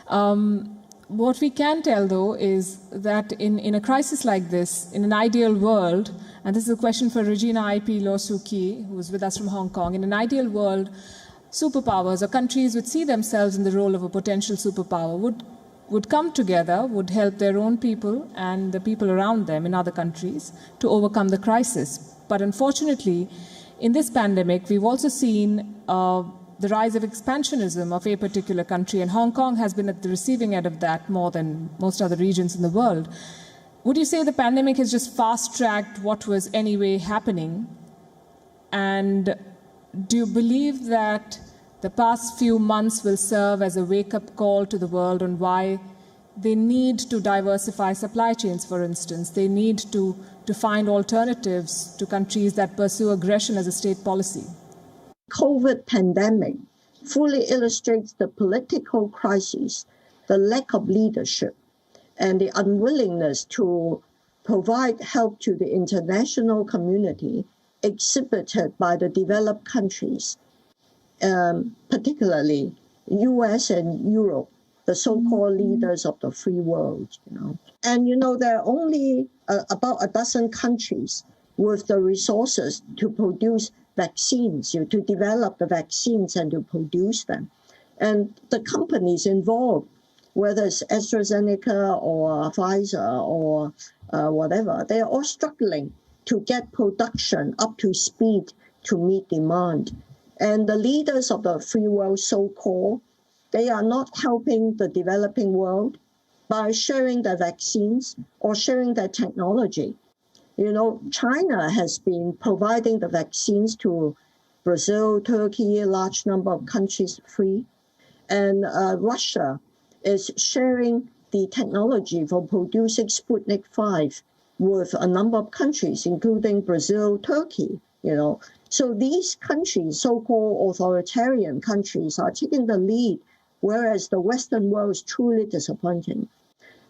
What we can tell, though, is that in a crisis like this, in an ideal world, and this is a question for Regina IP LAU SUK-YEE, who is with us from Hong Kong, in an ideal world, superpowers or countries would see themselves in the role of a potential superpower, would come together, would help their own people and the people around them in other countries to overcome the crisis. But unfortunately, in this pandemic, we've also seen the rise of expansionism of a particular country, and Hong Kong has been at the receiving end of that more than most other regions in the world. Would you say the pandemic has just fast-tracked what was anyway happening? And do you believe that the past few months will serve as a wake-up call to the world on why they need to diversify supply chains, for instance? They need to find alternatives to countries that pursue aggression as a state policy. COVID pandemic fully illustrates the political crisis, the lack of leadership, and the unwillingness to provide help to the international community exhibited by the developed countries, particularly US and Europe, the so-called leaders of the free world. And there are only about a dozen countries with the resources to produce vaccines, to develop the vaccines and to produce them. And the companies involved, whether it's AstraZeneca or Pfizer or whatever, they are all struggling to get production up to speed to meet demand. And the leaders of the free world, so-called, they are not helping the developing world by sharing their vaccines or sharing their technology. China has been providing the vaccines to Brazil, Turkey, a large number of countries free. And Russia is sharing the technology for producing Sputnik 5 with a number of countries, including Brazil, Turkey, So these countries, so-called authoritarian countries, are taking the lead, whereas the Western world is truly disappointing.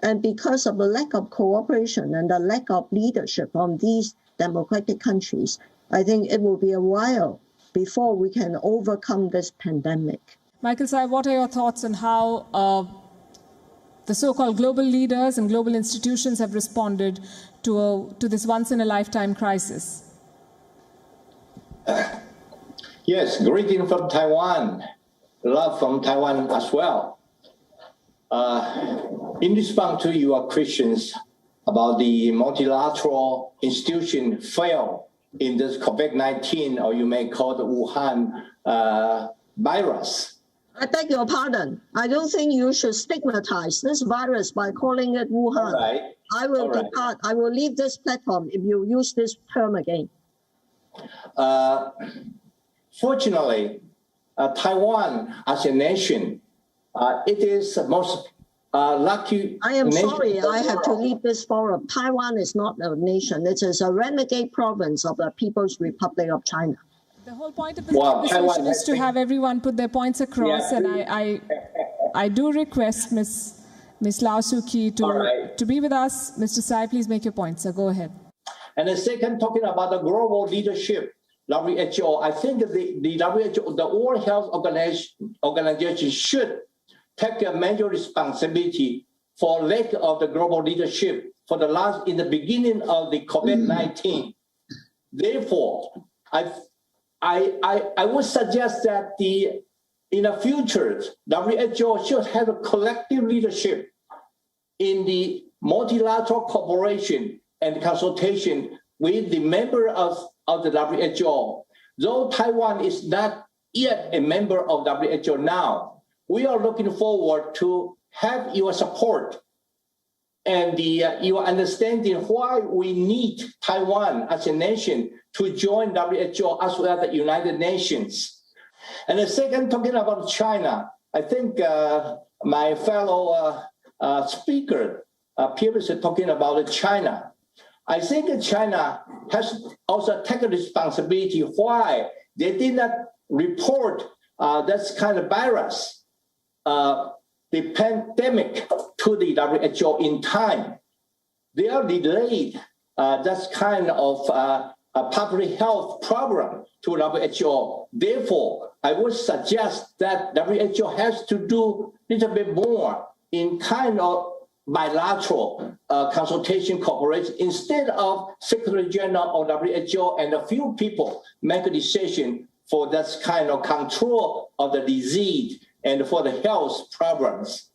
And because of the lack of cooperation and the lack of leadership from these democratic countries, I think it will be a while before we can overcome this pandemic. Michael Tsai, what are your thoughts on how the so-called global leaders and global institutions have responded to this once-in-a-lifetime crisis? Yes, greeting from Taiwan, love from Taiwan as well. In response to your questions about the multilateral institution fail in this COVID-19, or you may call the Wuhan virus. I beg your pardon. I don't think you should stigmatize this virus by calling it Wuhan. All right. I will depart. I will leave this platform if you use this term again. Fortunately, Taiwan as a nation, it is the most lucky. I am sorry, I have to leave this forum. Taiwan is not a nation. It is a renegade province of the People's Republic of China. The whole point of this conversation is to have everyone put their points across, and I do request Ms. LAU SUK-YEE to be with us. Mr. Tsai, please make your point, so go ahead. And the second, talking about the global leadership, WHO, I think the WHO, the World Health Organization should take a major responsibility for lack of the global leadership in the beginning of the COVID-19. Therefore, I would suggest that in the future, WHO should have a collective leadership in the multilateral cooperation and consultation with the member of the WHO. Though Taiwan is not yet a member of WHO now, we are looking forward to have your support and your understanding why we need Taiwan as a nation to join WHO as well as the United Nations. And the second, talking about China, I think my fellow speaker previously talking about China. I think China has also taken responsibility why they did not report this kind of virus, the pandemic, to the WHO in time. They are delayed this kind of a public health problem to WHO. Therefore, I would suggest that WHO has to do little bit more in kind of bilateral consultation cooperation instead of Secretary General or WHO and a few people make a decision for this kind of control of the disease and for the health problems.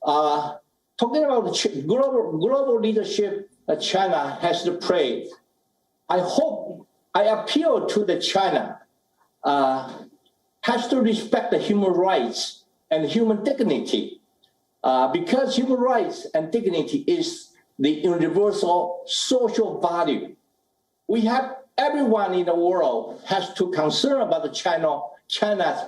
Talking about the global leadership that China has to play, I appeal to the China has to respect the human rights and human dignity, because human rights and dignity is the universal social value. We have everyone in the world has to concern about the China's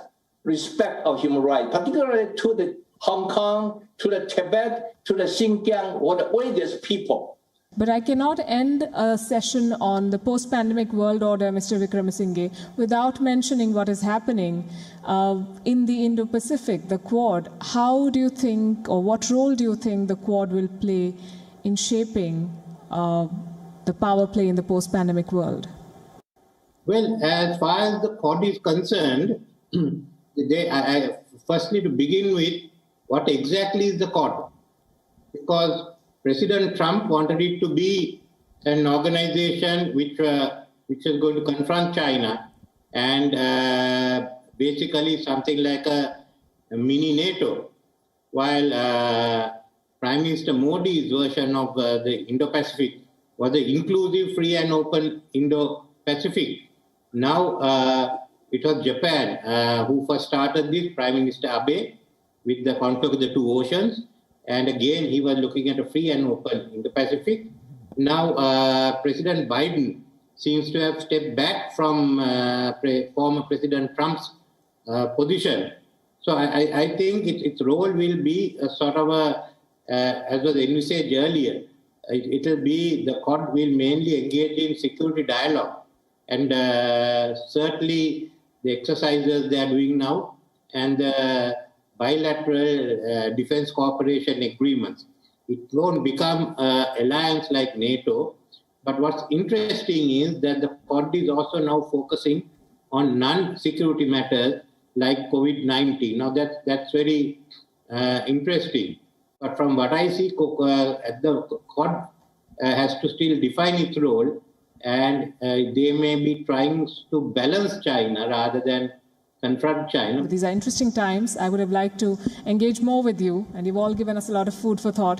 respect of human rights, particularly to the Hong Kong, to the Tibet, to the Xinjiang, or the Uyghur people. But I cannot end a session on the post-pandemic world order, Mr. Wickramasinghe, without mentioning what is happening in the Indo-Pacific, the Quad. How do you think, or what role do you think the Quad will play in shaping the power play in the post-pandemic world? Well, as far as the Quad is concerned, firstly to begin with, what exactly is the Quad? Because President Trump wanted it to be an organization which is going to confront China and basically something like a mini NATO, while Prime Minister Modi's version of the Indo-Pacific was the inclusive, free and open Indo-Pacific. Now it was Japan who first started this, Prime Minister Abe, with the concept of the two oceans. And again, he was looking at a free and open in the Pacific. Now, President Biden seems to have stepped back from former President Trump's position. So I think its role will be a sort of as was envisaged earlier, it will be the Quad will mainly engage in security dialogue. And certainly the exercises they are doing now and the bilateral defense cooperation agreements. It won't become an alliance like NATO. But what's interesting is that the Quad is also now focusing on non-security matters like COVID-19. Now that's very interesting. But from what I see, the Quad has to still define its role, and they may be trying to balance China rather than confront China. These are interesting times. I would have liked to engage more with you, and you've all given us a lot of food for thought.